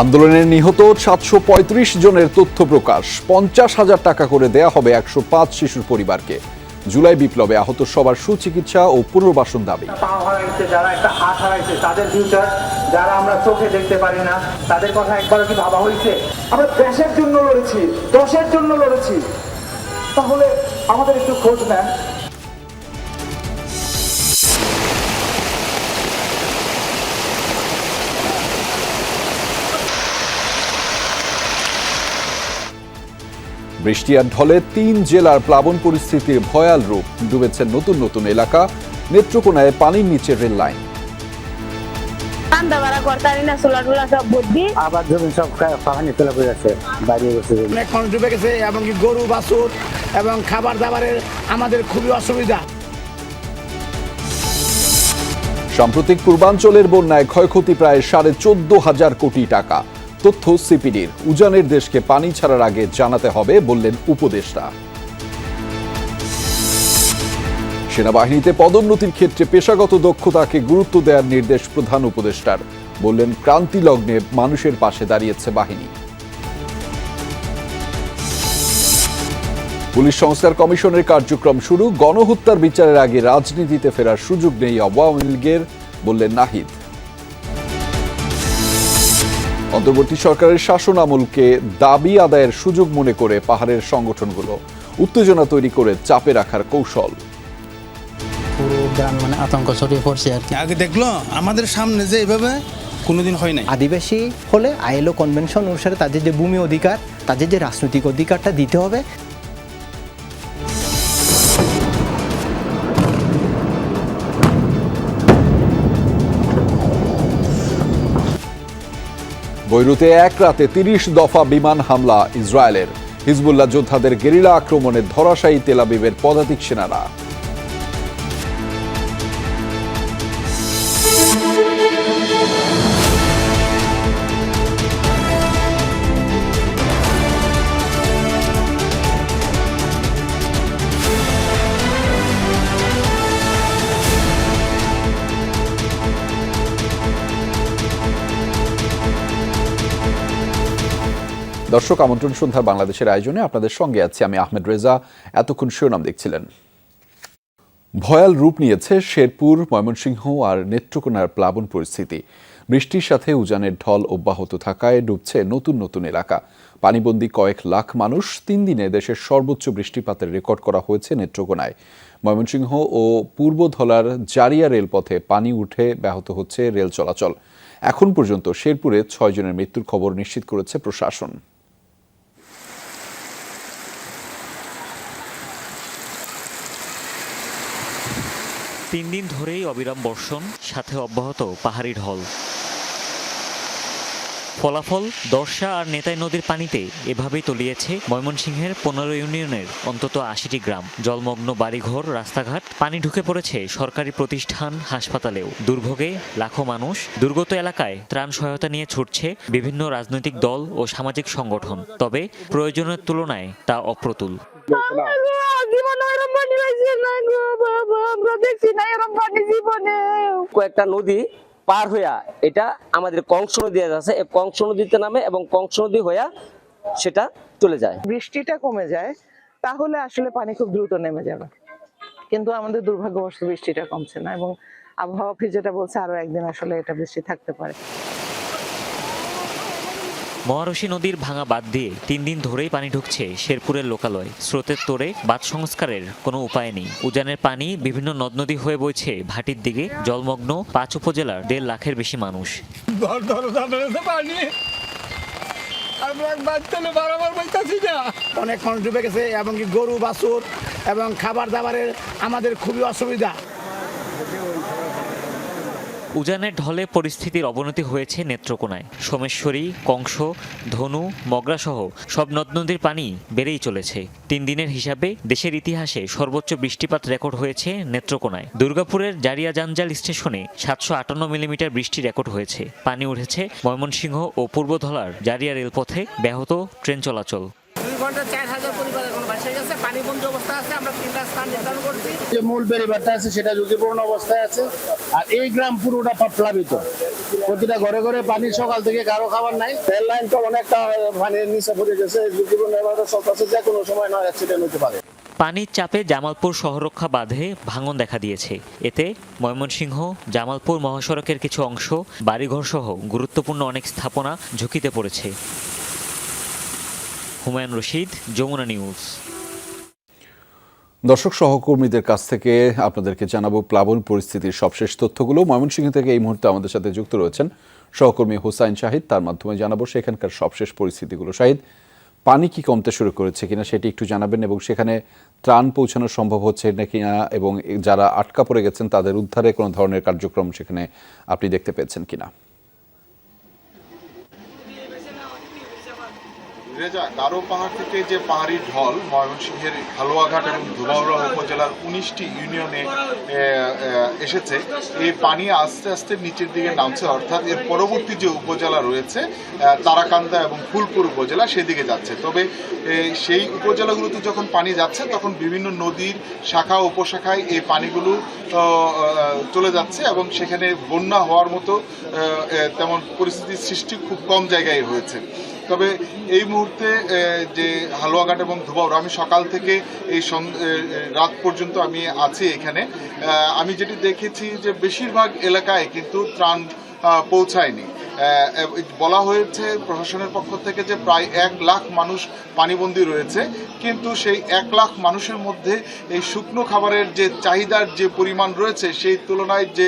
আন্দোলনে নিহত ৭৩৫ জনের তথ্য প্রকাশ। ৫০,০০০ টাকা করে দেয়া হবে ১০৫ শিশুর পরিবারকে। জুলাই বিপ্লবে আহত সবার সুচিকিৎসা ও পুনর্বাসন দাবি। পা হারাইছে, যারা একটা হাত হারাইছে, তাদের ফিউচার যারা আমরা চোখে দেখতে পারি না, তাদের কথা একবারও কি ভাবা হয়েছে? আমরা দেশের জন্য লড়েছি, দশের জন্য লড়েছি, তাহলে আমাদের একটু খোঁজ নেন। বৃষ্টি আর ঢলে ৩ জেলার প্লাবন পরিস্থিতির ভয়াল রূপ। ডুবেছে নতুন নতুন এলাকা। নেত্রকোনায় পানির নিচে রেল লাইন। আবার জমি সব পানি তোলা পড়ে আছে, বাড়িয়ে গেছে, অনেক মানুষ ডুবে গেছে এবং গরু বাছুর এবং খাবার দাবারের আমাদের খুবই অসুবিধা। সাম্প্রতিক পূর্বাঞ্চলের বন্যায় ক্ষয়ক্ষতি প্রায় ১৪,৫০০ কোটি টাকা। তথ্য সিপিডির। উজানের দেশকে পানি ছাড়ার আগে জানাতে হবে বললেন উপদেষ্টা। সেনাবাহিনীতে পদোন্নতির ক্ষেত্রে পেশাগত দক্ষতাকে গুরুত্ব দেওয়ার নির্দেশ প্রধান উপদেষ্টার। বললেন ক্রান্তি লগ্নে মানুষের পাশে দাঁড়িয়েছে বাহিনী। পুলিশ সংস্কার কমিশনের কার্যক্রম শুরু। গণহত্যার বিচারের আগে রাজনীতিতে ফেরার সুযোগ নেই আওয়ামী লীগের, বললেন নাহিদ। অন্তর্বর্তী সরকারের শাসন আমলকে দাবি আদায়ের সুযোগ মনে করে পাহাড়ের সংগঠনগুলো উত্তেজনা তৈরি করে চাপে রাখার কৌশল। পুরো গ্রাম আতঙ্ক ছড়িয়ে পড়ছে আর কি। আগে দেখলো আমাদের সামনে যে এভাবে কোনোদিন হয় নাই। আদিবাসী হলে আইএলও কনভেনশন অনুসারে তাদের যে ভূমি অধিকার, তাদের যে রাজনৈতিক অধিকারটা দিতে হবে। বৈরুতে এক রাতে ৩০ দফা বিমান হামলা ইসরায়েলের। হিজবুল্লাহ যোদ্ধাদের গেরিলা আক্রমণে ধরাশায়ী তেল আবিবের পদাতিক সেনারা। দর্শক, আমন্ত্রণ সন্ধ্যার বাংলাদেশের আয়োজনে আপনাদের সঙ্গে আছি আমি আহমেদ রেজা। এতক্ষণ শিরোনাম দেখছিলেন। ভয়াল রূপ নিয়েছে শেরপুর, ময়মনসিংহ আর নেত্রকোনার প্লাবন পরিস্থিতি। বৃষ্টির সাথে উজানের ঢল অব্যাহত থাকায় ডুবছে নতুন নতুন এলাকা। পানিবন্দী কয়েক লাখ মানুষ। ৩ দিনে দেশের সর্বোচ্চ বৃষ্টিপাতের রেকর্ড করা হয়েছে নেত্রকোনায়। ময়মনসিংহ ও পূর্ব ধলার জারিয়া রেলপথে পানি উঠে ব্যাহত হচ্ছে রেল চলাচল। এখন পর্যন্ত শেরপুরে ৬ জনের মৃত্যুর খবর নিশ্চিত করেছে প্রশাসন। তিন দিন ধরেই অবিরাম বর্ষণ, সাথে অব্যাহত পাহাড়ি ঢল। ফলাফল, দর্শা আর নেতাই নদীর পানিতে এভাবেই তলিয়েছে ময়মনসিংহের ১৫ ইউনিয়নের অন্তত ৮০টি গ্রাম। জলমগ্ন বাড়িঘর, রাস্তাঘাট, পানি ঢুকে পড়েছে সরকারি প্রতিষ্ঠান, হাসপাতালেও। দুর্ভোগে লাখো মানুষ। দুর্গত এলাকায় ত্রাণ সহায়তা নিয়ে ছুটছে বিভিন্ন রাজনৈতিক দল ও সামাজিক সংগঠন। তবে প্রয়োজনের তুলনায় তা অপ্রতুল। কয়েকটা নদী পার হইয়া এটা আমাদের কংস নদী আছে, এই কংস নদীতে নামে এবং কংস নদী হইয়া সেটা চলে যায়। বৃষ্টিটা কমে যায় তাহলে আসলে পানি খুব দ্রুত নেমে যাবে, কিন্তু আমাদের দুর্ভাগ্যবশত বৃষ্টিটা কমছে না এবং আবহাওয়া অফিস যেটা বলছে আরো একদিন আসলে এটা বৃষ্টি থাকতে পারে। মহারশী নদীর ভাঙা বাঁধ দিয়ে ৩ দিন ধরেই পানি ঢুকছে শেরপুরের লোকালয়। স্রোতের তোড়ে বাঁধ সংস্কারের কোনো উপায় নেই। উজানের পানি বিভিন্ন নদ নদী হয়ে বইছে ভাটির দিকে। জলমগ্ন ৫ উপজেলার ১.৫ লাখের বেশি মানুষ। অনেক মানুষ ডুবে গেছে এবং গরু বাছুর এবং খাবার দাবারের আমাদের খুবই অসুবিধা। উজানের ঢলে পরিস্থিতির অবনতি হয়েছে নেত্রকোনায়। সোমেশ্বরী, কংস, ধনু, মগরা সহ সব নদ নদীর পানি বেড়েই চলেছে। ৩ দিনের হিসাবে দেশের ইতিহাসে সর্বোচ্চ বৃষ্টিপাত রেকর্ড হয়েছে নেত্রকোনায়। দুর্গাপুরের জারিয়া জাঞ্জাল স্টেশনে ৭৫৮ মিলিমিটার বৃষ্টি রেকর্ড হয়েছে। পানি উঠেছে ময়মনসিংহ ও পূর্ব ধলার জারিয়া রেলপথে, ব্যাহত ট্রেন চলাচল। 2 ঘন্টা ৪,০০০ পরিবার এখন এসে গেছে, পানিবন্দী অবস্থা আছে। আমরা 3টা স্থান নির্ধারণ করছি। যে মূল বেড়িবাঁধটা আছে সেটা ঝুঁকিপূর্ণ অবস্থায় আছে, আর এই গ্রাম পুরোটা প্লাবিত। প্রতিটা ঘরে ঘরে পানি, সকাল থেকে কারো খাবার নাই। রেল লাইনটা অনেকটা পানির নিচে পড়ে গেছে, ঝুঁকিপূর্ণ এভাবে চলতেছে, যে কোনো সময় না অ্যাক্সিডেন্ট হতে পারে। পানির চাপে জামালপুর শহররক্ষা বাঁধে ভাঙন দেখা দিয়েছে। এতে ময়মনসিংহ জামালপুর মহাসড়কের কিছু অংশ, বাড়িঘর সহ গুরুত্বপূর্ণ অনেক স্থাপনা ঝুঁকিতে পড়েছে। হুমায়ুন রশিদ, যমুনা নিউজ। দর্শক সহকর্মীদের কাছ থেকে আপনাদেরকে জানাবো প্লাবন পরিস্থিতির সবশেষ তথ্যগুলো। ময়মনসিংহ থেকে এই মুহূর্তে আমাদের সাথে যুক্ত রয়েছেন সহকর্মী হুসাইন শাহিদ, তার মাধ্যমে জানাবো সেখানকার সবশেষ পরিস্থিতিগুলো। শাহিদ, পানি কি কমতে শুরু করেছে কিনা সেটি একটু জানাবেন, এবং সেখানে ত্রাণ পৌঁছানো সম্ভব হচ্ছে না কিনা, এবং যারা আটকা পড়ে গেছেন তাদের উদ্ধারে কোনো ধরনের কার্যক্রম সেখানে আপনি দেখতে পেয়েছেন কিনা। রেজা, গারো পাহাড় থেকে যে পাহাড়ি ঢল ময়মনসিংহের হালুয়াঘাট এবং ধোবাউড়া উপজেলার 19টি ইউনিয়নে এসেছে, এই পানি আস্তে আস্তে নিচের দিকে নামছে, অর্থাৎ এর পরবর্তী যে উপজেলা রয়েছে তারাকান্দা এবং ফুলপুর উপজেলা সেদিকে যাচ্ছে। তবে সেই উপজেলাগুলোতে যখন পানি যাচ্ছে তখন বিভিন্ন নদীর শাখা উপশাখায় এই পানিগুলো চলে যাচ্ছে, এবং সেখানে বন্যা হওয়ার মতো তেমন পরিস্থিতির সৃষ্টি খুব কম জায়গায় হয়েছে। তবে এই মুহূর্তে যে হালুয়াঘাট এবং ধোবাউড়া, আমি সকাল থেকে এই রাত পর্যন্ত আমি আছি এখানে, আমি যেটি দেখেছি যে বেশিরভাগ এলাকায় কিন্তু ত্রাণ পৌঁছায়নি। বলা হয়েছে প্রশাসনের পক্ষ থেকে যে প্রায় 1 লাখ মানুষ পানিবন্দী রয়েছে, কিন্তু সেই 1 লাখ মানুষের মধ্যে এই শুকনো খাবারের যে চাহিদার যে পরিমাণ রয়েছে সেই তুলনায় যে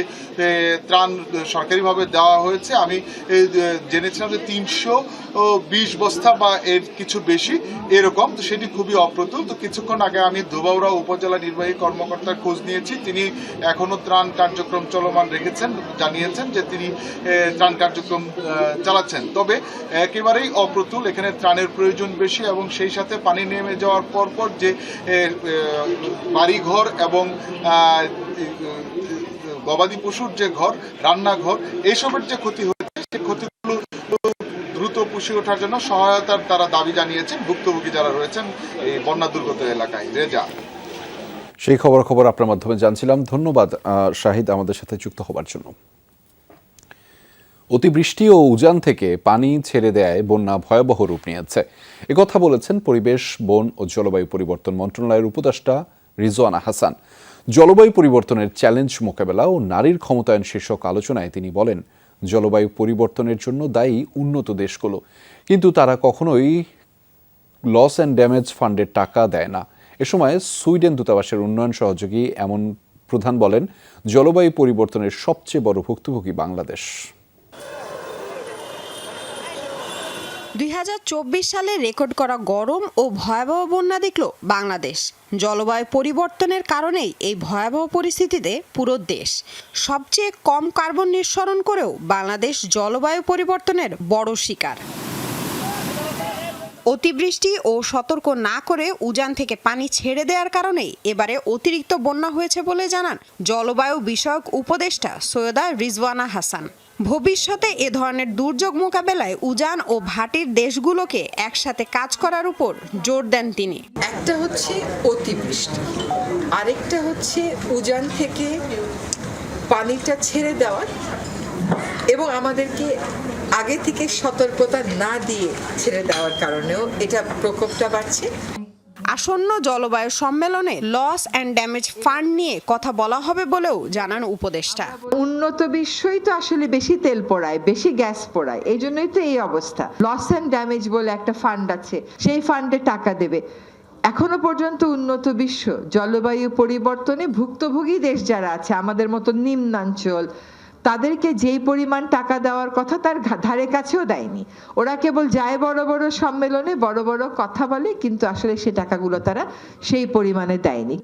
ত্রাণ সরকারিভাবে দেওয়া হয়েছে, আমি জেনেছিলাম যে 320 বস্তা বা এর কিছু বেশি এরকম। তো সেটি খুবই অপ্রতুল। তো কিছুক্ষণ আগে আমি ধোবাউড়া উপজেলা নির্বাহী কর্মকর্তার খোঁজ নিয়েছি, তিনি এখনো ত্রাণ কার্যক্রম চলমান রেখেছেন, জানিয়েছেন যে তিনি ত্রাণ কার্যক্রম চালাচ্ছেন। তবে একেবারেই অপ্রতুল, এখানে ত্রাণের প্রয়োজন বেশি, এবং সেই সাথে পানি নেমে যাওয়ার পর যে বাড়িঘর এবং গবাদি পশুর যে ঘর, রান্নাঘর, এইসবের যে ক্ষতি হয়েছে সেই ক্ষতিগুলো দ্রুত পুষিয়ে ওঠার জন্য সহায়তার তারা দাবি জানিয়েছেন ভুক্তভোগী যারা রয়েছেন এই বন্যা দুর্গত এলাকায়। রেজা, সেই খবর আপনার মাধ্যমে জানছিলাম। ধন্যবাদ শাহিদ আমাদের সাথে যুক্ত হবার জন্য। অতিবৃষ্টি ও উজান থেকে পানি ছেড়ে দেয় বন্যা ভয়াবহ রূপ নিয়েছে, একথা বলেছেন পরিবেশ, বন ও জলবায়ু পরিবর্তন মন্ত্রণালয়ের উপদেষ্টা রিজওয়ানা হাসান। জলবায়ু পরিবর্তনের চ্যালেঞ্জ মোকাবেলা ও নারীর ক্ষমতায়ন শীর্ষক আলোচনায় তিনি বলেন, জলবায়ু পরিবর্তনের জন্য দায়ী উন্নত দেশগুলো, কিন্তু তারা কখনোই লস অ্যান্ড ড্যামেজ ফান্ডের টাকা দেয় না। এ সময় সুইডেন দূতাবাসের উন্নয়ন সহযোগী এমন প্রধান বলেন, জলবায়ু পরিবর্তনের সবচেয়ে বড় ভুক্তভোগী বাংলাদেশ। 2024 সালে রেকর্ড করা গরম ও ভয়াবহ বন্যা দেখল বাংলাদেশ। জলবায়ু পরিবর্তনের কারণেই এই ভয়াবহ পরিস্থিতিতে পুরো দেশ। সবচেয়ে কম কার্বন নিঃসরণ করেও বাংলাদেশ জলবায়ু পরিবর্তনের বড় শিকার। অতিবৃষ্টি ও সতর্ক না করে উজান থেকে পানি ছেড়ে দেওয়ার কারণেই এবারে অতিরিক্ত বন্যা হয়েছে বলে জানান জলবায়ু বিষয়ক উপদেষ্টা সৈয়দা রিজওয়ানা হাসান। ভবিষ্যতে এ ধরনের দুর্যোগ মোকাবেলায় উজান ও ভাটির দেশগুলোকে একসাথে কাজ করার উপর জোর দেন তিনি। একটা হচ্ছে অতিবৃষ্টি, আরেকটা হচ্ছে উজান থেকে পানিটা ছেড়ে দেওয়া, এবং আমাদেরকে আগে থেকে সতর্কতা না দিয়ে ছেড়ে দেওয়ার কারণেও এটা প্রকোপটা বাড়ছে। আসন্ন জলবায়ু সম্মেলনে লস অ্যান্ড ড্যামেজ ফান্ড নিয়ে কথা বলা হবে বলেও জানান উপদেষ্টা। উন্নত বিশ্বই তো আসলে বেশি তেল পোড়ায়, বেশি গ্যাস পোড়ায়, এই জন্যই তো এই অবস্থা। লস অ্যান্ড ড্যামেজ বলে একটা ফান্ড আছে, সেই ফান্ডে টাকা দেবে। এখনো পর্যন্ত উন্নত বিশ্ব জলবায়ু পরিবর্তনে ভুক্তভোগী দেশ যারা আছে, আমাদের মতো নিম্নাঞ্চল, তাদেরকে যেই পরিমাণ টাকা দেওয়ার কথা তার ধারে কাছেও দেয়নি। ওরা কেবল যায় বড় বড় সম্মেলনে বড় বড় কথা বলে, কিন্তু আসলে সে টাকাগুলো তারা সেই পরিমাণে দেয়নি।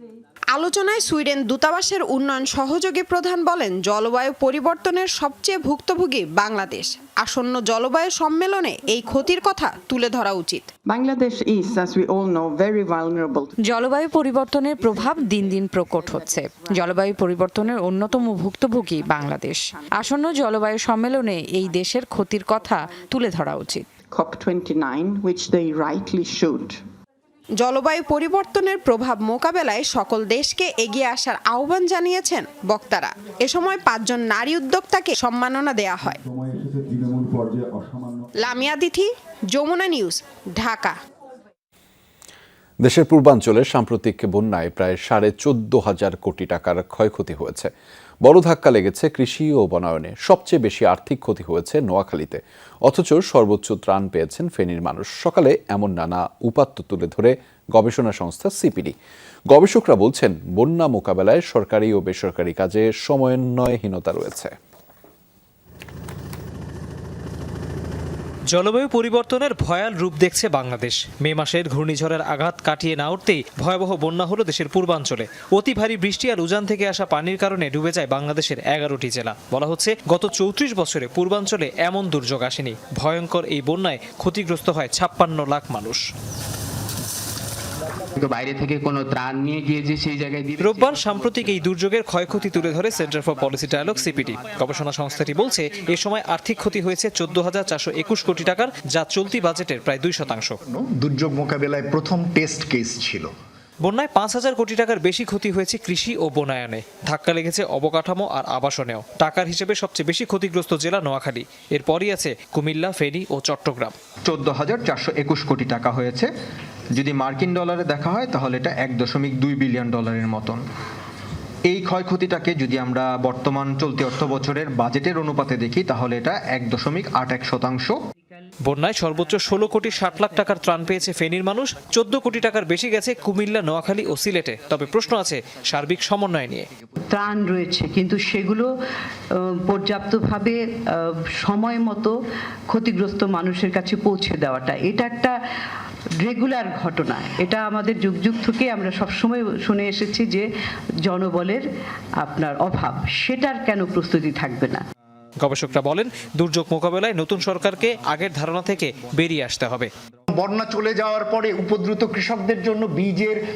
আলোচনায় সুইডেন দূতাবাসের উন্নয়ন সহযোগী প্রধান বলেন, জলবায়ু পরিবর্তনের সবচেয়ে ভুক্তভোগী বাংলাদেশ। আসন্ন জলবায়ু সম্মেলনে এই ক্ষতির কথা তুলে ধরা উচিত। Bangladesh is, as we all know, very vulnerable. জলবায়ু পরিবর্তনের প্রভাব দিন দিন প্রকট হচ্ছে। জলবায়ু পরিবর্তনের অন্যতম ভুক্তভোগী বাংলাদেশ। আসন্ন জলবায়ু সম্মেলনে এই দেশের ক্ষতির কথা তুলে ধরা উচিত। COP29, which they rightly should. জলবায়ু পরিবর্তনের প্রভাব মোকাবেলায় সকল দেশকে এগিয়ে আসার আহ্বান জানিয়েছেন বক্তারা। এ সময় 5 জন নারী উদ্যোক্তাকে সম্মাননা দেয়া হয়। লামিয়া তিথি, যমুনা নিউজ, ঢাকা। দেশের পূর্বাঞ্চলে সাম্প্রতিক বন্যায় প্রায় 14,500 কোটি টাকার ক্ষয়ক্ষতি হয়েছে। বড় ধাক্কা লেগেছে কৃষি ও বনায়নে। সবচেয়ে বেশি আর্থিক ক্ষতি হয়েছে নোয়াখালীতে। অথচ সর্বোচ্চ ত্রাণ পেয়েছেন ফেনীর মানুষ। সকালে এমন নানা উপাত্ত তুলে ধরে গবেষণা সংস্থা সিপিডি। গবেষকরা বলছেন, বন্যা মোকাবেলায় সরকারি ও বেসরকারি কাজে সমন্বয়হীনতা রয়েছে। জলবায়ু পরিবর্তনের ভয়াল রূপ দেখছে বাংলাদেশ। মে মাসের ঘূর্ণিঝড়ের আঘাত কাটিয়ে না উঠতেই ভয়াবহ বন্যা হলো দেশের পূর্বাঞ্চলে। অতি ভারী বৃষ্টি আর উজান থেকে আসা পানির কারণে ডুবে যায় বাংলাদেশের 11টি জেলা। বলা হচ্ছে, গত 34 বছরে পূর্বাঞ্চলে এমন দুর্যোগ আসেনি। ভয়ঙ্কর এই বন্যায় ক্ষতিগ্রস্ত হয় 56 লাখ মানুষ। বাইরে থেকে কোনো ত্রাণ নিয়ে গিয়ে যে সেই জায়গায় রোববার সাম্প্রতিক এই দুর্যোগের ক্ষয়ক্ষতি তুলে ধরে centre for policy dialogue CPD. গবেষণা সংস্থাটি বলছে, এ সময় আর্থিক ক্ষতি হয়েছে 14,421 কোটি টাকার, যা চলতি বাজেটের প্রায় 2%। দুর্যোগ মোকাবেলায় প্রথম টেস্ট কেস ছিল। বন্যায় 5,000 কোটি টাকার বেশি ক্ষতি হয়েছে কৃষি ও বনায়নে। ধাক্কা লেগেছে অবকাঠামো আর আবাসনেও। টাকার হিসেবে সবচেয়ে বেশি ক্ষতিগ্রস্ত জেলা নোয়াখালী, এরপরই আছে কুমিল্লা, ফেনী ও চট্টগ্রাম। 14,421 কোটি টাকা হয়েছে। যদি মার্কিন ডলারে দেখা হয় তাহলে এটা $1.2 বিলিয়ন মতন। এই ক্ষয়ক্ষতিটাকে যদি আমরা বর্তমান চলতি অর্থ বছরের বাজেটের অনুপাতে দেখি তাহলে এটা 1.81%। বন্যায় সর্বোচ্চ 16 কোটি 60 লাখ টাকার ত্রাণ পেয়েছে ফেনীর মানুষ। 14 কোটি টাকার বেশি গেছে কুমিল্লা, নোয়াখালী ও সিলেটে। তবে প্রশ্ন আছে সার্বিক সমন্বয় নিয়ে। ত্রাণ রয়েছে, কিন্তু সেগুলো পর্যাপ্তভাবে সময় মতো ক্ষতিগ্রস্ত মানুষের কাছে পৌঁছে দেওয়াটা, এটা একটা রেগুলার ঘটনা। এটা আমাদের যুগ যুগ থেকে আমরা সবসময় শুনে এসেছি যে জনবলের আপনার অভাব, সেটার কেন প্রস্তুতি থাকবে না। গবেষকরা বলেন, দুর্যোগ মোকাবেলায় নতুন সরকারকে আগের ধারণা থেকে বেরিয়ে আসতে হবে। বন্যা চলে যাওয়ার পরে উপদ্রুত কৃষকদের জন্য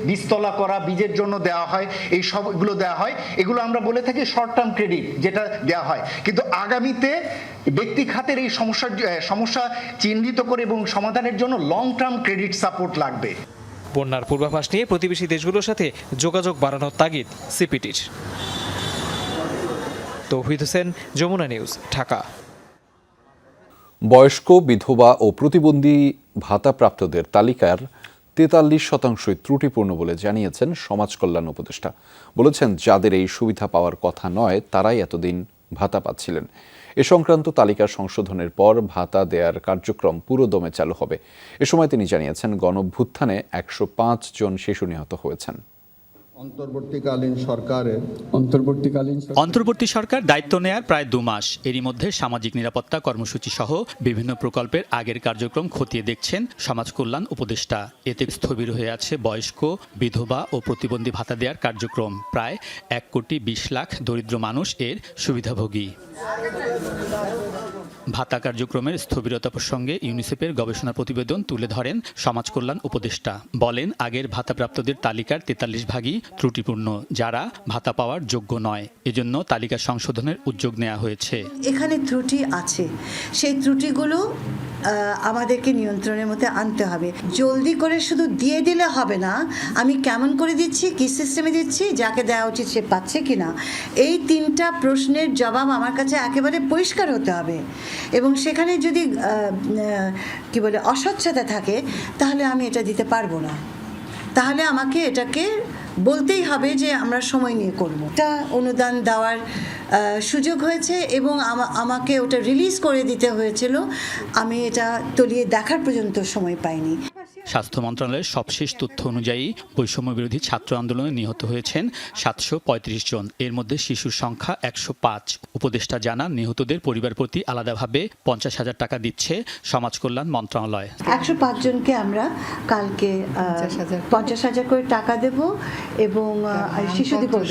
বীজতলা করা, বীজের জন্য দেওয়া হয়, এই সবগুলো দেওয়া হয়। এগুলো আমরা বলে থাকি শর্ট টার্ম ক্রেডিট, যেটা দেওয়া হয়। কিন্তু আগামীতে ব্যক্তি খাতের এই সমস্যা চিহ্নিত করে এবং সমাধানের জন্য লং টার্ম ক্রেডিট সাপোর্ট লাগবে। বন্যার পূর্বাভাস নিয়ে প্রতিবেশী দেশগুলোর সাথে যোগাযোগ বাড়ানোর তাগিদ সিপিডির। তৌহিদ হোসেন, যমুনা নিউজ, ঢাকা। বয়স্ক, বিধবা ও প্রতিবন্ধী ভাতাপ্রাপ্তদের তালিকার 43% ত্রুটিপূর্ণ বলে জানিয়েছেন সমাজ কল্যাণ উপদেষ্টা। বলেছেন, যাদের এই সুবিধা পাওয়ার কথা নয় তারাই এতদিন ভাতা পাচ্ছিলেন। এ সংক্রান্ত তালিকা সংশোধনের পর ভাতা দেওয়ার কার্যক্রম পুরোদমে চালু হবে। এ সময় তিনি জানিয়েছেন, গণঅভ্যুত্থানে 105 জন শিশু নিহত হয়েছেন। অন্তর্বর্তী সরকার দায়িত্ব নেয়ার প্রায় 2 মাস। এরই মধ্যে সামাজিক নিরাপত্তা কর্মসূচি সহ বিভিন্ন প্রকল্পের আগের কার্যক্রম খতিয়ে দেখছেন সমাজ কল্যাণ উপদেষ্টা। এতে স্থবির হয়ে আছে বয়স্ক, বিধবা ও প্রতিবন্ধী ভাতা দেওয়ার কার্যক্রম। প্রায় 1,20,00,000 দরিদ্র মানুষ এর সুবিধাভোগী। ভাতা কার্যক্রমের স্থবিরতা প্রসঙ্গে ইউনিসেফের গবেষণা প্রতিবেদন তুলে ধরেন সমাজ কল্যাণ উপদেষ্টা। বলেন, আগের ভাতাপ্রাপ্তদের তালিকার 43 ভাগই ত্রুটিপূর্ণ, যারা ভাতা পাওয়ার যোগ্য নয়। এজন্য তালিকা সংশোধনের উদ্যোগ নেওয়া হয়েছে। এখানে ত্রুটি আছে, সেই ত্রুটিগুলো আমাদেরকে নিয়ন্ত্রণের মধ্যে আনতে হবে। জলদি করে শুধু দিয়ে দিলে হবে না, আমি কেমন করে দিচ্ছি, কি সিস্টেমে দিচ্ছি, যাকে দেওয়া উচিত সে পাচ্ছে কিনা, এই 3টা প্রশ্নের জবাব আমার কাছে একেবারে পরিষ্কার হতে হবে। এবং সেখানে যদি অস্বচ্ছতা থাকে তাহলে আমি এটা দিতে পারবো না। তাহলে আমাকে এটাকে বলতেই হবে যে আমরা সময় নিয়ে করব। এটা অনুদান দেওয়ার সুযোগ হয়েছে এবং আমাকে ওটা রিলিজ করে দিতে হয়েছিল। আমি এটা তলিয়ে দেখার পর্যন্ত সময় পাইনি। স্বাস্থ্য মন্ত্রণালয়ের সবশেষ তথ্য অনুযায়ী বৈষম্য বিরোধী ছাত্র আন্দোলনে নিহত হয়েছেন 735 জন। এর মধ্যে শিশুর সংখ্যা 105। উপদেষ্টা জানান, নিহতদের পরিবার প্রতি আলাদাভাবে 50,000 টাকা দিচ্ছে সমাজ কল্যাণ মন্ত্রণালয়। 105 জনকে আমরা কালকে 50,000 করে টাকা দেব এবং শিশু দিবস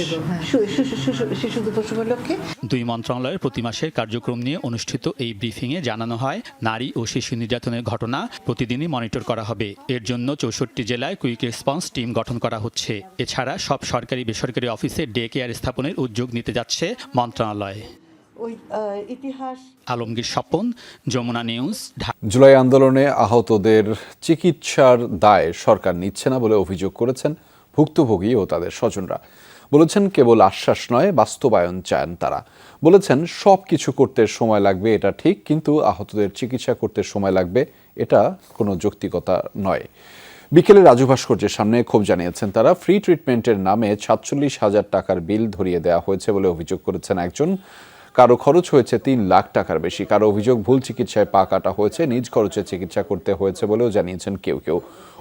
উপলক্ষে 2 মন্ত্রণালয়ের প্রতি মাসের কার্যক্রম নিয়ে অনুষ্ঠিত এই ব্রিফিংয়ে জানানো হয়, নারী ও শিশু নির্যাতনের ঘটনা প্রতিদিনই মনিটর করা হবে। এর জন্য 64 জেলায় কুইক রেসপন্স টিম গঠন করা হচ্ছে। এছাড়া সব সরকারি বেসরকারি অফিসে ডে কেয়ার স্থাপনের উদ্যোগ নিতে যাচ্ছে মন্ত্রণালয়। ওই ইতিহাস। আলমগীর স্বপন, যমুনা নিউজ। জুলাই আন্দোলনে আহতদের চিকিৎসার দায় সরকার নিচ্ছে না বলে অভিযোগ করেছেন ভুক্তভোগী ও তাদের স্বজনরা। বলেছেন কেবল আশ্বাস নয়, বাস্তবায়ন চান তারা। বলেছেন সব কিছু করতে সময় লাগবে এটা ঠিক, কিন্তু আহতদের চিকিৎসা করতে সময় লাগবে এটা কোনো যৌক্তিকতা নয়। বিকেলে রাজু ভাস্কর্যের সামনে ক্ষোভ জানিয়েছেন তারা। ফ্রি ট্রিটমেন্টের নামে ৪৭,০০০ টাকার বিল ধরিয়ে দেওয়া হয়েছে বলে অভিযোগ করেছেন একজন। কারো খরচ হয়েছে ৩ লাখ টাকার বেশি। কারো অভিযোগ ভুল চিকিৎসায় পা কাটা হয়েছে, নিজ খরচে চিকিৎসা করতে হয়েছে বলেও জানিয়েছেন কেউ কেউ।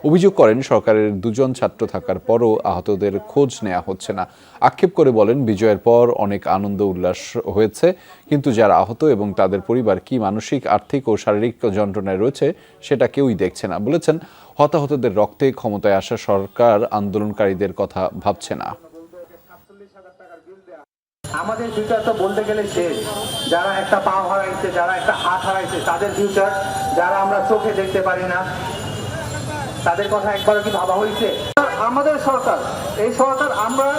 অভিযোগ করেন সরকারের ২ জন ছাত্র থাকার পরও আহতদের খোঁজ নেওয়া হচ্ছে না। আক্ষেপ করে বলেন বিজয়ের পর অনেক আনন্দ উল্লাস হয়েছে, কিন্তু যারা আহত এবং তাদের পরিবার কি মানসিক, আর্থিক ও শারীরিক যন্ত্রণায় রয়েছে সেটা কেউই দেখছে না। বলেছেন হতাহতদের রক্তে ক্ষমতায় আসা সরকার আন্দোলনকারীদের কথা ভাবছে না। আমাদের ফিউচার তো বলতে গেলে শেষ। যারা একটা পা হারাইছে, যারা একটা হাত হারাইছে, তাদের ফিউচার, যারা আমরা চোখে দেখতে পারি না, তাদের কথা একবারও কি ভাবা হয়েছে? আমাদের সরকার, এই সরকার আমরা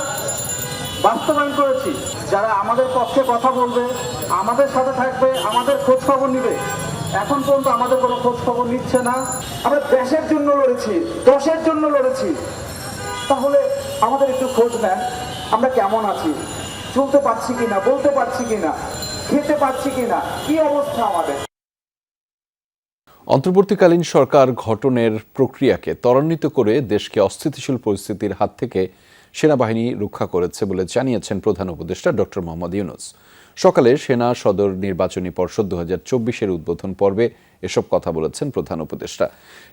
বাস্তবায়ন করেছি। যারা আমাদের পক্ষে কথা বলবে, আমাদের সাথে থাকবে, আমাদের খোঁজ খবর নিবে, এখন পর্যন্ত আমাদের কোনো খোঁজ খবর নিচ্ছে না। আমরা দেশের জন্য লড়েছি, দশের জন্য লড়েছি, তাহলে আমাদের একটু খোঁজ নেন, আমরা কেমন আছি, চলতে পারছি কিনা, বলতে পারছি কিনা, খেতে পারছি কিনা, কি অবস্থা আমাদের। অন্তর্বর্তীকালীন সরকার গঠনের প্রক্রিয়াকে ত্বরান্বিত করে দেশকে অস্থিতিশীল পরিস্থিতির হাত থেকে সেনাবাহিনী রক্ষা করেছে বলে জানিয়েছেন প্রধান উপদেষ্টা ডক্টর মোহাম্মদ ইউনূস। সকালে সেনা সদর নির্বাচনী পর্ষদ ২০২৪-এর উদ্বোধন পর্বে এসব কথা বলেছেন প্রধান উপদেষ্টা।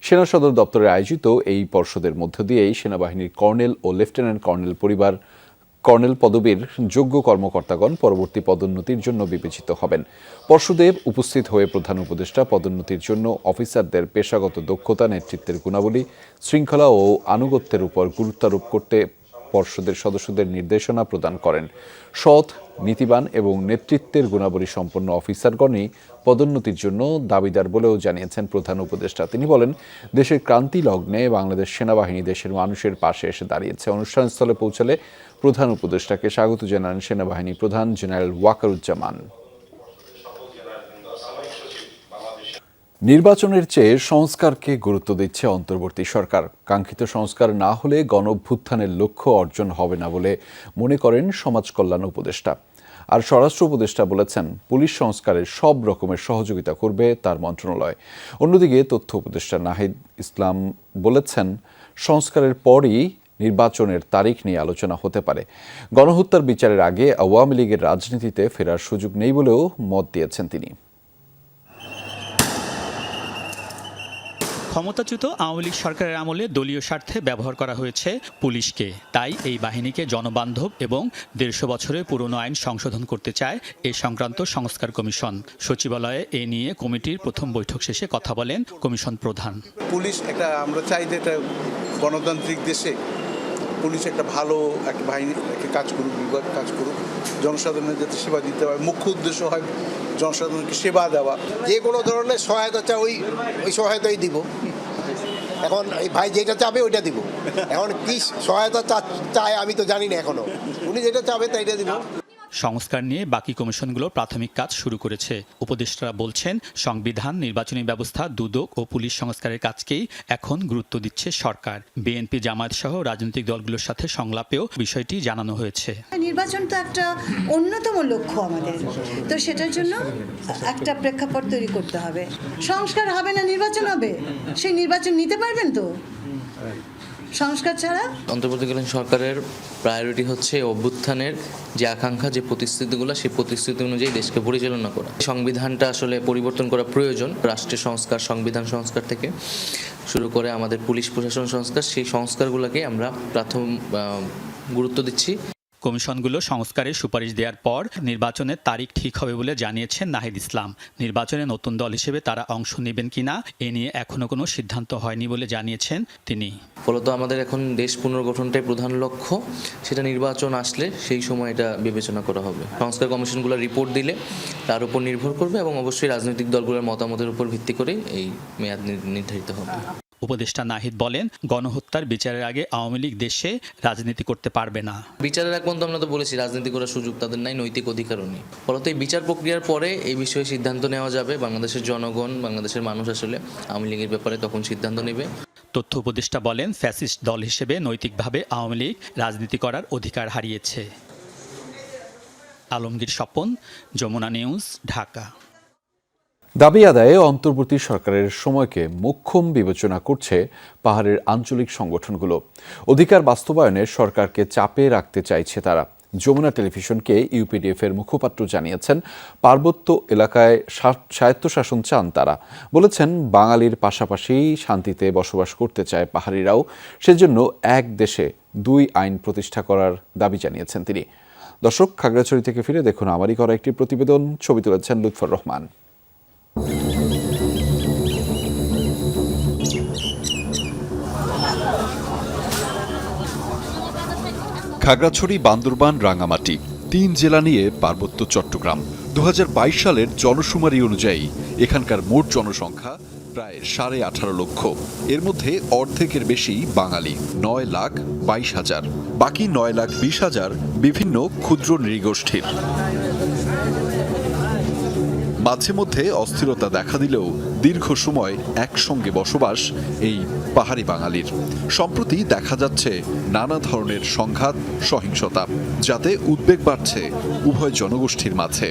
সেনা সদর দপ্তরে আয়োজিত এই পর্ষদের মধ্য দিয়েই সেনাবাহিনীর কর্নেল ও লেফটেন্যান্ট কর্নেল পরিবার কর্নেল পদবীর যোগ্য কর্মকর্তাগণ পরবর্তী পদোন্নতির জন্য বিবেচিত হবেন। পর্ষদে উপস্থিত হয়ে প্রধান উপদেষ্টা পদোন্নতির জন্য অফিসারদের পেশাগত দক্ষতা, নেতৃত্বের গুণাবলী, শৃঙ্খলা ও আনুগত্যের উপর গুরুত্বারোপ করতে পর্ষদের সদস্যদের নির্দেশনা প্রদান করেন। সৎ, নীতিবান এবং নেতৃত্বের গুণাবলী সম্পন্ন অফিসারগণই পদোন্নতির জন্য দাবিদার বলেও জানিয়েছেন প্রধান উপদেষ্টা। তিনি বলেন, দেশের ক্রান্তি লগ্নে বাংলাদেশ সেনাবাহিনী দেশের মানুষের পাশে এসে দাঁড়িয়েছে। অনুষ্ঠানস্থলে পৌঁছালে প্রধান উপদেষ্টাকে স্বাগত জানান সেনাবাহিনী প্রধান জেনারেল ওয়াকারুজ্জামান। নির্বাচনের চেয়ে সংস্কারকে গুরুত্ব দিচ্ছে অন্তর্বর্তী সরকার। কাঙ্ক্ষিত সংস্কার না হলে গণঅভ্যুত্থানের লক্ষ্য অর্জন হবে না বলে মনে করেন সমাজ কল্যাণ উপদেষ্টা। আর স্বরাষ্ট্র উপদেষ্টা বলেছেন, পুলিশ সংস্কারের সব রকমের সহযোগিতা করবে তার মন্ত্রণালয়। অন্যদিকে তথ্য উপদেষ্টা নাহিদ ইসলাম বলেছেন, সংস্কারের পরই নির্বাচনের তারিখ নিয়ে আলোচনা হতে পারে। গণহত্যার বিচারের আগে আওয়ামী লীগের রাজনীতিতে ফেরার সুযোগ নেই বলেও মত দিয়েছেন তিনি। ক্ষমতাচ্যুত আওয়ামী লীগ সরকারের আমলে দলীয় স্বার্থে ব্যবহার করা হয়েছে পুলিশকে। তাই এই বাহিনীকে জনবান্ধব এবং ১৫০ বছরের পুরনো আইন সংশোধন করতে চায় এ সংক্রান্ত সংস্কার কমিশন। সচিবালয়ে এ নিয়ে কমিটির প্রথম বৈঠক শেষে কথা বলেন কমিশন প্রধান। পুলিশ একটা, আমরা চাই যে এটা গণতান্ত্রিক দেশে পুলিশ একটা ভালো একটা বাহিনী কাজ করুক, বিভাগ কাজ করুক, জনসাধারণের যাতে সেবা দিতে হয়। মুখ্য উদ্দেশ্য হয় জনসাধারণকে সেবা দেওয়া। যে কোনো ধরনের সহায়তা চাই ওই সহায়তাই দিব। এখন এই ভাই যেটা চাবে ওইটা দিব। এখন কি সহায়তা চায় আমি তো জানি না এখনো। উনি যেটা চাবে তাইটা দিব। সংস্কার নিয়ে বাকি কমিশনগুলো প্রাথমিক কাজ শুরু করেছে। উপদেষ্টারা বলছেন, সংবিধান, নির্বাচনী ব্যবস্থা, দুদক ও পুলিশ সংস্কারের কাজকেই এখন গুরুত্ব দিচ্ছে সরকার। বিএনপি, জামায়াত সহ রাজনৈতিক দলগুলোর সাথে সংলাপেও বিষয়টি জানানো হয়েছে। নির্বাচন তো একটা অন্যতম লক্ষ্য আমাদের, তো সেটার জন্য একটা প্রেক্ষাপট তৈরি করতে হবে। সংস্কার হবে না, নির্বাচন হবে। সেই নির্বাচন নিতে পারবেন তো সংস্কার ছাড়া? অন্তর্বর্তীকালীন সরকারের প্রায়োরিটি হচ্ছে অভ্যুত্থানের যে আকাঙ্ক্ষা, যে প্রতিশ্রুতিগুলো, সেই প্রতিশ্রুতি অনুযায়ী দেশকে পরিচালনা করা। সংবিধানটা আসলে পরিবর্তন করা প্রয়োজন। রাষ্ট্রের সংস্কার, সংবিধান সংস্কার থেকে শুরু করে আমাদের পুলিশ প্রশাসন সংস্কার, সেই সংস্কারগুলোকে আমরা প্রথম গুরুত্ব দিচ্ছি। কমিশনগুলো সংস্কারের সুপারিশ দেওয়ার পর নির্বাচনের তারিখ ঠিক হবে বলে জানিয়েছেন নাহিদ ইসলাম। নির্বাচনে নতুন দল হিসেবে তারা অংশ নেবেন কিনা এ নিয়ে এখনো কোনো সিদ্ধান্ত হয়নি বলে জানিয়েছেন তিনি। ফলত আমাদের এখন দেশ পুনর্গঠনটাই প্রধান লক্ষ্য। সেটা নির্বাচন আসলে সেই সময় এটা বিবেচনা করা হবে। সংস্কার কমিশনগুলো রিপোর্ট দিলে তার উপর নির্ভর করবে এবং অবশ্যই রাজনৈতিক দলগুলোর মতামতের উপর ভিত্তি করে এই মেয়াদ নির্ধারিত হবে। উপদেষ্টা নাহিদ বলেন, গণহত্যার বিচারের আগে আওয়ামী লীগ দেশে রাজনীতি করতে পারবে না। বিচারের আগ পর্যন্ত আমরা তো বলেছি রাজনীতি করার সুযোগ তাদের নাই, নৈতিক অধিকারও নেই। ফলত এই বিচার প্রক্রিয়ার পরে এই বিষয়ে সিদ্ধান্ত নেওয়া যাবে। বাংলাদেশের জনগণ, বাংলাদেশের মানুষ আসলে আওয়ামী লীগের ব্যাপারে তখন সিদ্ধান্ত নেবে। তথ্য উপদেষ্টা বলেন, ফ্যাসিস্ট দল হিসেবে নৈতিকভাবে আওয়ামী লীগ রাজনীতি করার অধিকার হারিয়েছে। আলমগীর স্বপন, যমুনা নিউজ, ঢাকা। দাবি আদায়ে অন্তর্বর্তী সরকারের সময়কে মোক্ষম বিবেচনা করছে পাহাড়ের আঞ্চলিক সংগঠনগুলো। অধিকার বাস্তবায়নে সরকারকে চাপে রাখতে চাইছে তারা। যমুনা টেলিভিশনকে ইউপিডিএফ এর মুখপাত্র জানিয়েছেন, পার্বত্য এলাকায় স্বায়ত্তশাসন চান তারা। বলেছেন, বাঙালির পাশাপাশি শান্তিতে বসবাস করতে চায় পাহাড়িরাও। সেজন্য এক দেশে দুই আইন প্রতিষ্ঠা করার দাবি জানিয়েছেন তিনি। দর্শক, খাগড়াছড়ি থেকে ফিরে দেখুন আমারই করা একটি প্রতিবেদন। ছবি তুলেছেন লুৎফর রহমান। খাগড়াছড়ি, বান্দরবান, রাঙামাটি ৩ জেলা নিয়ে পার্বত্য চট্টগ্রাম। ২০২২ সালের জনশুমারি অনুযায়ী এখানকার মোট জনসংখ্যা প্রায় 18.5 লক্ষ। এর মধ্যে অর্ধেকের বেশি বাঙালি, 9,22,000। বাকি 9,20,000 বিভিন্ন ক্ষুদ্র নৃগোষ্ঠীর। মাঝে মধ্যে অস্থিরতা দেখা দিলেও দীর্ঘ সময় একসঙ্গে বসবাস এই পাহাড়ি বাঙালির। সম্প্রতি দেখা যাচ্ছে নানা ধরনের সংঘাত, সহিংসতা, যাতে উদ্বেগ বাড়ছে উভয় জনগোষ্ঠীর মাঝে।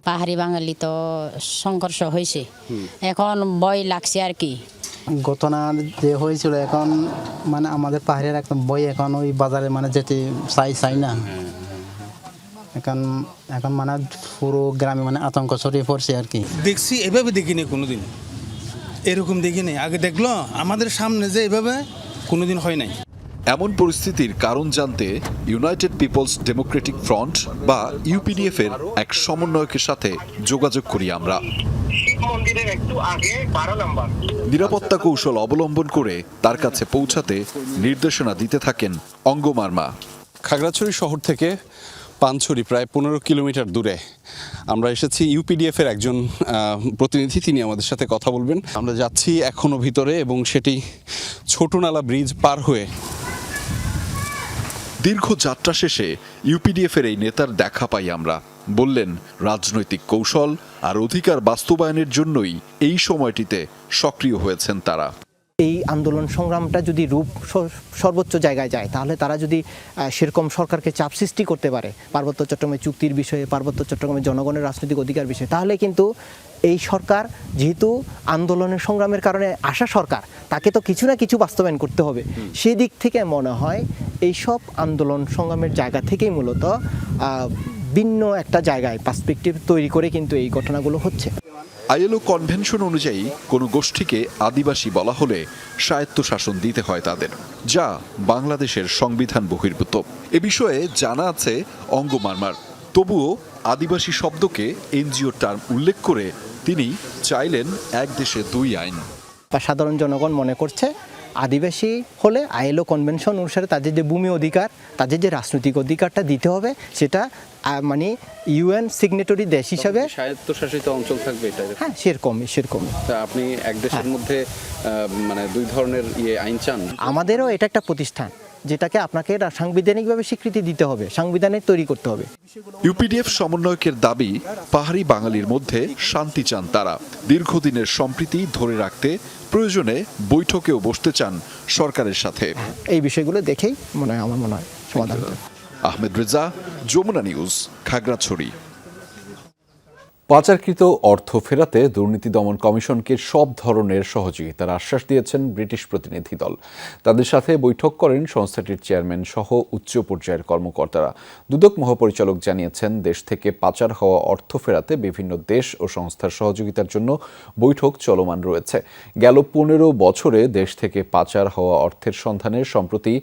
পাহাড়ি বাঙালি তো সংঘর্ষ হয়েছে, এখন ভয় লাগছে আর কি। ঘটনা যে হয়েছিল এখন মানে আমাদের পাহাড়ের একদম বই এখন ওই বাজারে মানে যেতে চাই না। এখন মানে পুরো গ্রামে মানে আতঙ্ক ছড়িয়ে পড়ছে আর কি। দেখছি এভাবে দেখিনি কোনোদিন, এরকম দেখিনি। আগে দেখলো আমাদের সামনে যে এভাবে কোনোদিন হয় নাই। এমন পরিস্থিতির কারণ জানতে ইউনাইটেড পিপলস ডেমোক্রেটিক ফ্রন্ট বা ইউপিডিএফ এর এক সমন্বয়কের সাথে যোগাযোগ করি আমরা। নিরাপত্তা কৌশল অবলম্বন করে তার কাছে পৌঁছাতে নির্দেশনা দিতে থাকেন অঙ্গমার্মা। খাগড়াছড়ি শহর থেকে পানছড়ি প্রায় 15 কিলোমিটার দূরে আমরা এসেছি। ইউপিডিএফ এর একজন প্রতিনিধি, তিনি আমাদের সাথে কথা বলবেন। আমরা যাচ্ছি এখনো ভিতরে এবং সেটি ছোটনালা ব্রিজ পার হয়ে। দীর্ঘ যাত্রা শেষে ইউপিডিএফ এর এই নেতার দেখা পাই আমরা। বললেন, রাজনৈতিক কৌশল আর অধিকার বাস্তবায়নের জন্যই এই সময়টিতে সক্রিয় হয়েছেন তারা। এই আন্দোলন সংগ্রামটা যদি রূপ সর্বোচ্চ জায়গায় যায়, তাহলে তারা যদি সেরকম সরকারকে চাপ সৃষ্টি করতে পারে পার্বত্য চট্টগ্রামের চুক্তির বিষয়ে, পার্বত্য চট্টগ্রামের জনগণের রাজনৈতিক অধিকার বিষয়ে, তাহলে কিন্তু এই সরকার, যেহেতু আন্দোলনের সংগ্রামের কারণে আসা সরকার, তাকে তো কিছু না কিছু বাস্তবায়ন করতে হবে। সেই দিক থেকে মনে হয় এইসব আন্দোলন সংগ্রামের জায়গা থেকেই মূলত ভিন্ন একটা জায়গায় পার্সপেক্টিভ তৈরি করে কিন্তু এই ঘটনাগুলো হচ্ছে। আইএলও কনভেনশন অনুযায়ী কোনো গোষ্ঠীকে আদিবাসী বলা হলে স্বায়ত্তশাসন দিতে হয় তাদের, যা বাংলাদেশের সংবিধান বহির্ভূত। এ বিষয়ে জানা আছে অঙ্গমার্মার। তবুও আদিবাসী শব্দকে এনজিও টার্ম উল্লেখ করে তিনি চাইলেন এক দেশে দুই আইন। সাধারণ জনগণ মনে করছে আদিবাসী হলে আইএলও কনভেনশন অনুসারে তাদের যে ভূমি অধিকার, তাদের যে রাজনৈতিক অধিকারটা দিতে হবে, সেটা মানে ইউএন সিগনেটরি দেশ হিসাবে স্বায়ত্তশাসিত অঞ্চল থাকবে এটা। হ্যাঁ, সেরকম। আপনি এক দেশের মধ্যে মানে দুই ধরনের আইন চান? আমাদেরও এটা একটা প্রতিষ্ঠান, যেটাকে আপনাকে সাংবিধানিকভাবে স্বীকৃতি দিতে হবে, সাংবিধানে তৈরি করতে হবে। ইউপিডিএফ সমন্বয়কের দাবি, পাহাড়ি বাঙালির মধ্যে শান্তি চান তারা। দীর্ঘদিনের সম্প্রীতি ধরে রাখতে প্রয়োজনে বৈঠকেও বসতে চান সরকারের সাথে। এই বিষয়গুলো দেখেই আমার মনে হয় সমাধান। আহমেদ রেজা, যমুনা নিউজ, খাগড়াছড়ি। পাচারকৃত অর্থ ফেরাতে দুর্নীতি দমন কমিশনকে সব ধরনের সহযোগিতার আশ্বাস দিয়েছেন ব্রিটিশ প্রতিনিধি দল। তাদের সাথে বৈঠক করেন সংস্থাটির চেয়ারম্যান সহ উচ্চ পর্যায়ের কর্মকর্তারা। দুদক মহাপরিচালক জানিয়েছেন, দেশ থেকে পাচার হওয়া অর্থ ফেরাতে বিভিন্ন দেশ ও সংস্থার সহযোগিতার জন্য বৈঠক চলমান রয়েছে। গেল 15 বছরে দেশ থেকে পাচার হওয়া অর্থের সন্ধানে সম্প্রতি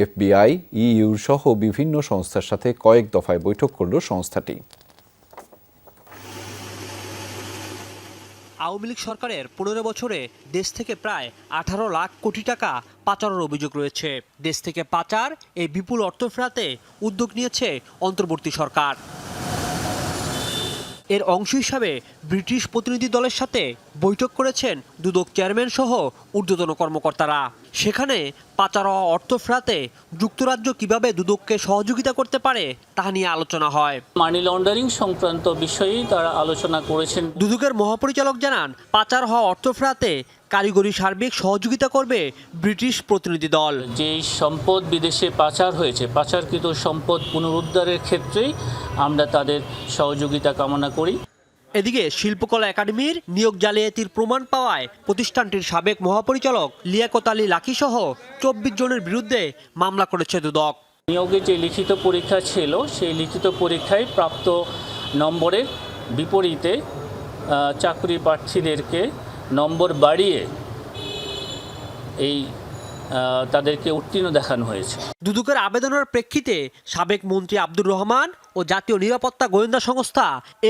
FBI, EU সহ বিভিন্ন সংস্থার সাথে কয়েক দফায় বৈঠক করল সংস্থাটি। আওয়ামী লীগ সরকারের 15 বছরে দেশ থেকে প্রায় 18 লাখ কোটি টাকা পাচারের অভিযোগ রয়েছে। দেশ থেকে পাচার এই বিপুল অর্থ ফেরাতে উদ্যোগ নিয়েছে অন্তর্বর্তী সরকার। এর অংশ হিসাবে ব্রিটিশ প্রতিনিধি দলের সাথে বৈঠক করেছেন দুদক চেয়ারম্যান সহ ঊর্ধ্বতন কর্মকর্তারা। সেখানে পাচার হওয়া অর্থ ফেরাতে যুক্তরাজ্য কিভাবে দুদককে সহযোগিতা করতে পারে তা নিয়ে আলোচনা হয়। মানি লন্ডারিং সংক্রান্ত বিষয়েই তারা আলোচনা করেছেন। দুদকের মহাপরিচালক জানান, পাচার হওয়া অর্থ ফেরাতে কারিগরি সার্বিক সহযোগিতা করবে ব্রিটিশ প্রতিনিধি দল। যে সম্পদ বিদেশে পাচার হয়েছে, পাচারকৃত সম্পদ পুনরুদ্ধারের ক্ষেত্রেই আমরা তাদের সহযোগিতা কামনা করি। এদিকে শিল্পকলা একাডেমির নিয়োগ জালিয়াতির প্রমাণ পাওয়ায় প্রতিষ্ঠানটির সাবেক মহাপরিচালক লিয়াকত আলী লাকি সহ 24 জনের বিরুদ্ধে মামলা করেছে দুদক। নিয়োগে যে লিখিত পরীক্ষা ছিল, সেই লিখিত পরীক্ষায় প্রাপ্ত নম্বরের বিপরীতে চাকরি প্রার্থীদেরকে নম্বর বাড়িয়ে তাদেরকে উত্তীর্ণ দেখানো হয়েছে। দুদকের আবেদনের প্রেক্ষিতে সাবেক মন্ত্রী আব্দুর রহমান ও জাতীয় নিরাপত্তা গোয়েন্দা সংস্থা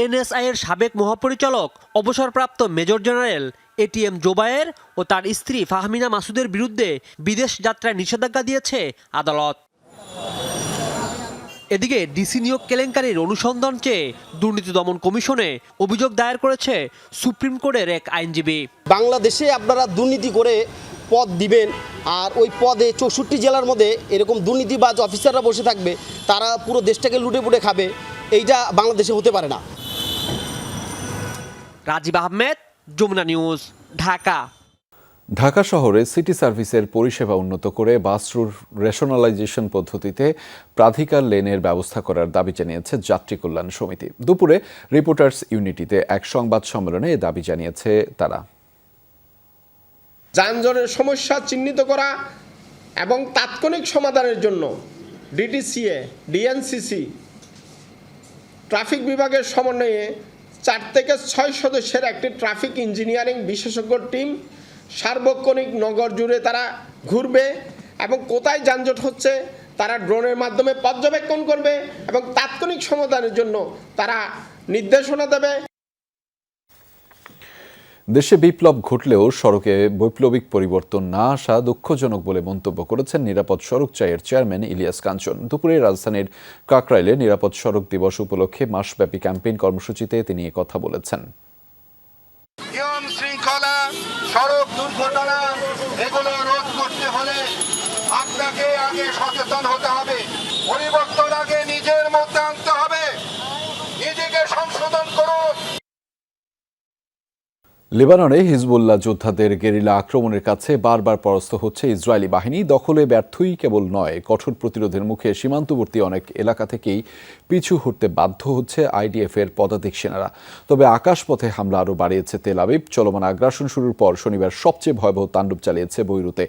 NSI এর সাবেক মহাপরিচালক অবসরপ্রাপ্ত মেজর জেনারেল ATM জোবায়ের ও তার স্ত্রী ফাহমিনা মাসুদের বিরুদ্ধে বিদেশ যাত্রায় নিষেধাজ্ঞা দিয়েছে আদালত। এদিকে ডিসি নিয়োগ কেলেঙ্কারির অনুসন্ধান চেয়ে দুর্নীতি দমন কমিশনে অভিযোগ দায়ের করেছে সুপ্রিম কোর্টের এক আইনজীবী। বাংলাদেশে আপনারা দুর্নীতি করে পদ দিবেন, আর ওই পদে 64 জেলার মধ্যে এরকম দুর্নীতিবাজ অফিসাররা বসে থাকবে, তারা পুরো দেশটাকে লুটে পুটে খাবে, এইটা বাংলাদেশে হতে পারে না। রাজীব আহমেদ, যমুনা নিউজ, ঢাকা। ঢাকা শহরে সিটি সার্ভিসের পরিষেবা উন্নত করে বাস রুট রেশনালাইজেশন পদ্ধতিতে প্রাধিকার লেনের ব্যবস্থা করার দাবি জানিয়েছে যাত্রী কল্যাণ সমিতি। দুপুরে রিপোর্টার্স ইউনিটিতে এক সংবাদ সম্মেলনে এ দাবি জানিয়েছে তারা। যানজটের সমস্যা চিহ্নিত করা এবং তাৎক্ষণিক সমাধানের জন্য DTCA, DNCC, ট্রাফিক বিভাগের সমন্বয়ে 4 থেকে 6 সদস্যের একটি ট্রাফিক ইঞ্জিনিয়ারিং বিশেষজ্ঞ টিম সার্বক্ষণিক নগর জুড়ে তারা ঘুরবে এবং কোথায় যানজট হচ্ছে তারা ড্রোনের মাধ্যমে পর্যবেক্ষণ করবে এবং তাৎক্ষণিক সমাধানের জন্য তারা নির্দেশনা দেবে। দেশে বিপ্লব ঘটলেও সড়কে বৈপ্লবিক পরিবর্তন না আসা দুঃখজনক বলে মন্তব্য করেছেন নিরাপদ সড়ক চাইয়ের চেয়ারম্যান ইলিয়াস কাঞ্চন। দুপুরে রাজধানীর কাকরাইলে নিরাপদ সড়ক দিবস উপলক্ষে মাসব্যাপী ক্যাম্পেইন কর্মসূচিতে তিনি কথা বলেছেন। নিয়ম শৃঙ্খলা, সড়ক দুর্ঘটনা এগুলো রোধ করতে হলে আপনাকে আগে সচেতন হতে হবে, পরিবর্তন আগে নিজের মধ্যে আনতে হবে, নিজেকে সংশোধন করুন। লেবাননে হিজবুল্লাহ যোদ্ধাদের গেরিলা আক্রমণের কাছে বারবার পরাস্ত হচ্ছে ইসরায়েলি বাহিনী। দখলে ব্যর্থই কেবল নয়, কঠোর প্রতিরোধের মুখে সীমান্তবর্তী অনেক এলাকা থেকেই পিছু হটতে বাধ্য হচ্ছে IDF এর পদাতিক সেনারা। তবে আকাশপথে হামলা আরও বাড়িয়েছে তেল আবিব। চলমান আগ্রাসন শুরুর পর শনিবার সবচেয়ে ভয়াবহ তাণ্ডব চালিয়েছে বৈরুতে।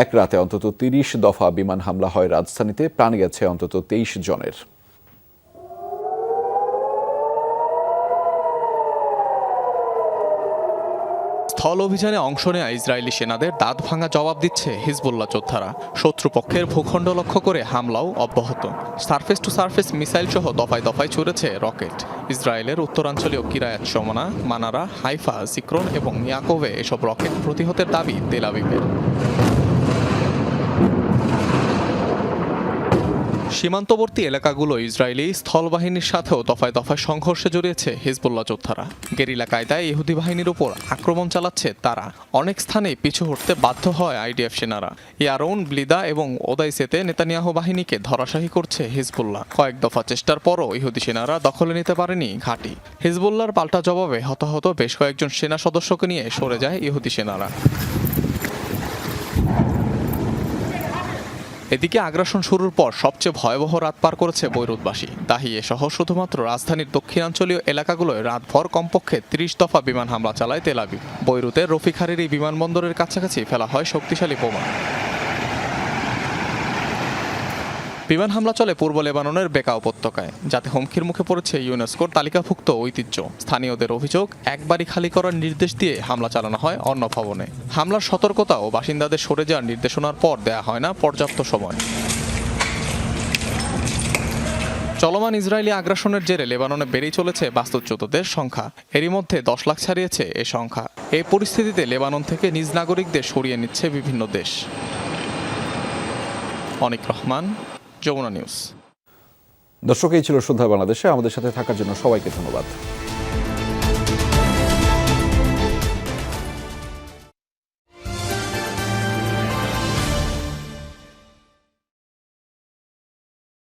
এক রাতে অন্তত 30 দফা বিমান হামলা হয় রাজধানীতে, প্রাণ গেছে অন্তত 23 জনের। স্থল অভিযানে অংশ নেয়া ইসরায়েলি সেনাদের দাঁত ভাঙা জবাব দিচ্ছে হিজবুল্লাহ যোদ্ধারা। শত্রুপক্ষের ভূখণ্ড লক্ষ্য করে হামলাও অব্যাহত। সারফেস টু সারফেস মিসাইল সহ দফায় দফায় ছুড়েছে রকেট। ইসরায়েলের উত্তরাঞ্চলীয় কিরায়াত শমনা, মানারা, হাইফা, জিক্রন এবং ইয়াকোভে এসব রকেট প্রতিহতের দাবি তেল আবিবের। সীমান্তবর্তী এলাকাগুলো ইসরায়েলি স্থলবাহিনীর সাথেও দফায় দফায় সংঘর্ষে জড়িয়েছে হিজবুল্লাহ যোদ্ধারা। গেরিলা কায়দায় ইহুদি বাহিনীর উপর আক্রমণ চালাচ্ছে তারা। অনেক স্থানে পিছু হটতে বাধ্য হয় IDF সেনারা। ইয়ারৌন, ব্লিদা এবং ওদাইসেতে নেতানিয়াহু বাহিনীকে ধরাশায়ী করছে হিজবুল্লাহ। কয়েক দফা চেষ্টার পরও ইহুদি সেনারা দখলে নিতে পারেনি ঘাঁটি। হিজবুল্লাহর পাল্টা জবাবে হতাহত বেশ কয়েকজন সেনা সদস্যকে নিয়ে সরে যায় ইহুদি সেনারা। এদিকে আগ্রাসন শুরুর পর সবচেয়ে ভয়াবহ রাত পার করেছে বৈরুতবাসী। তাহিয়ে সহ শুধুমাত্র রাজধানীর দক্ষিণাঞ্চলীয় এলাকাগুলোয় রাতভর কমপক্ষে 30 দফা বিমান হামলা চালায় তেল আবিব। বৈরুতের রফিক হারিরি বিমানবন্দরের কাছাকাছি ফেলা হয় শক্তিশালী বোমা। বিমান হামলা চলে পূর্ব লেবাননের বেকা উপত্যকায়, যাতে হুমকির মুখে পড়েছে ইউনেস্কোর তালিকাভুক্ত ঐতিহ্য। স্থানীয়দের অভিযোগ, একবারই খালি করার নির্দেশ দিয়ে হামলা চালানো হয় অন্য ভবনে। হামলার সতর্কতা ও বাসিন্দাদের সরে যাওয়ার নির্দেশনার পর দেয়া হয় না পর্যাপ্ত সময়। চলমান ইসরায়েলি আগ্রাসনের জেরে লেবাননে বেড়েই চলেছে বাস্তুচ্যুতদের সংখ্যা। এরই মধ্যে 10 লাখ ছাড়িয়েছে এ সংখ্যা। এই পরিস্থিতিতে লেবানন থেকে নিজ নাগরিকদের সরিয়ে নিচ্ছে বিভিন্ন দেশ। অনিক রহমান, যমুনা নিউজ। দর্শক, এই ছিল সন্ধ্যা বাংলাদেশে। আমাদের সাথে থাকার জন্য সবাইকে ধন্যবাদ।